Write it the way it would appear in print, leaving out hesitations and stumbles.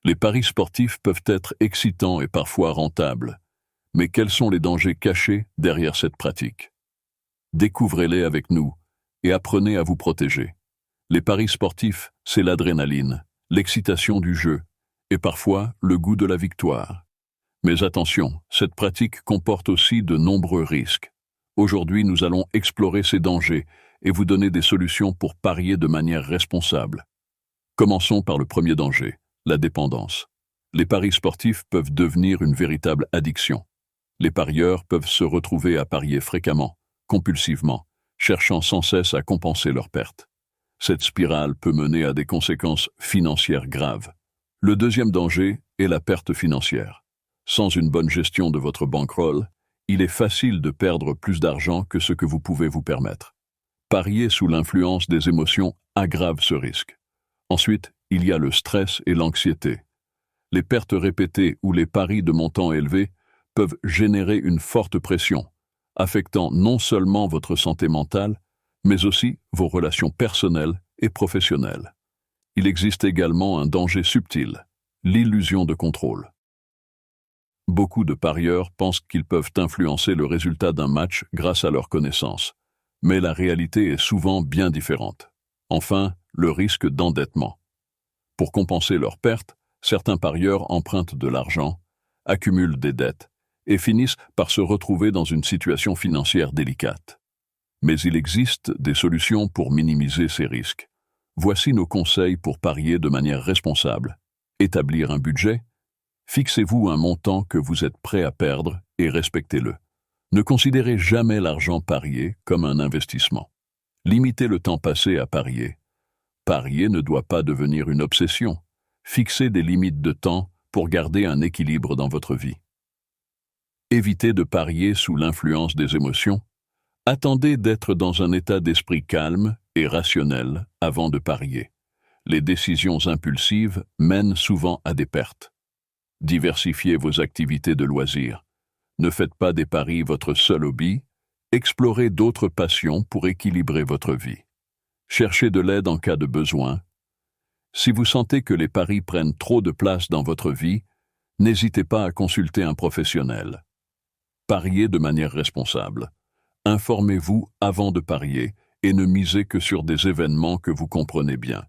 Les paris sportifs peuvent être excitants et parfois rentables. Mais quels sont les dangers cachés derrière cette pratique? Découvrez-les avec nous et apprenez à vous protéger. Les paris sportifs, c'est l'adrénaline, l'excitation du jeu et parfois le goût de la victoire. Mais attention, cette pratique comporte aussi de nombreux risques. Aujourd'hui, nous allons explorer ces dangers et vous donner des solutions pour parier de manière responsable. Commençons par le premier danger, la dépendance. Les paris sportifs peuvent devenir une véritable addiction. Les parieurs peuvent se retrouver à parier fréquemment, compulsivement, cherchant sans cesse à compenser leurs pertes. Cette spirale peut mener à des conséquences financières graves. Le deuxième danger est la perte financière. Sans une bonne gestion de votre bankroll, il est facile de perdre plus d'argent que ce que vous pouvez vous permettre. Parier sous l'influence des émotions aggrave ce risque. Ensuite, il y a le stress et l'anxiété. Les pertes répétées ou les paris de montants élevés peuvent générer une forte pression, affectant non seulement votre santé mentale, mais aussi vos relations personnelles et professionnelles. Il existe également un danger subtil, l'illusion de contrôle. Beaucoup de parieurs pensent qu'ils peuvent influencer le résultat d'un match grâce à leur connaissance, mais la réalité est souvent bien différente. Enfin, le risque d'endettement. Pour compenser leurs pertes, certains parieurs empruntent de l'argent, accumulent des dettes et finissent par se retrouver dans une situation financière délicate. Mais il existe des solutions pour minimiser ces risques. Voici nos conseils pour parier de manière responsable. Établir un budget. Fixez-vous un montant que vous êtes prêt à perdre et respectez-le. Ne considérez jamais l'argent parié comme un investissement. Limitez le temps passé à parier. Parier ne doit pas devenir une obsession. Fixez des limites de temps pour garder un équilibre dans votre vie. Évitez de parier sous l'influence des émotions. Attendez d'être dans un état d'esprit calme et rationnel avant de parier. Les décisions impulsives mènent souvent à des pertes. Diversifiez vos activités de loisirs. Ne faites pas des paris votre seul hobby. Explorez d'autres passions pour équilibrer votre vie. Cherchez de l'aide en cas de besoin. Si vous sentez que les paris prennent trop de place dans votre vie, n'hésitez pas à consulter un professionnel. Pariez de manière responsable. Informez-vous avant de parier et ne misez que sur des événements que vous comprenez bien.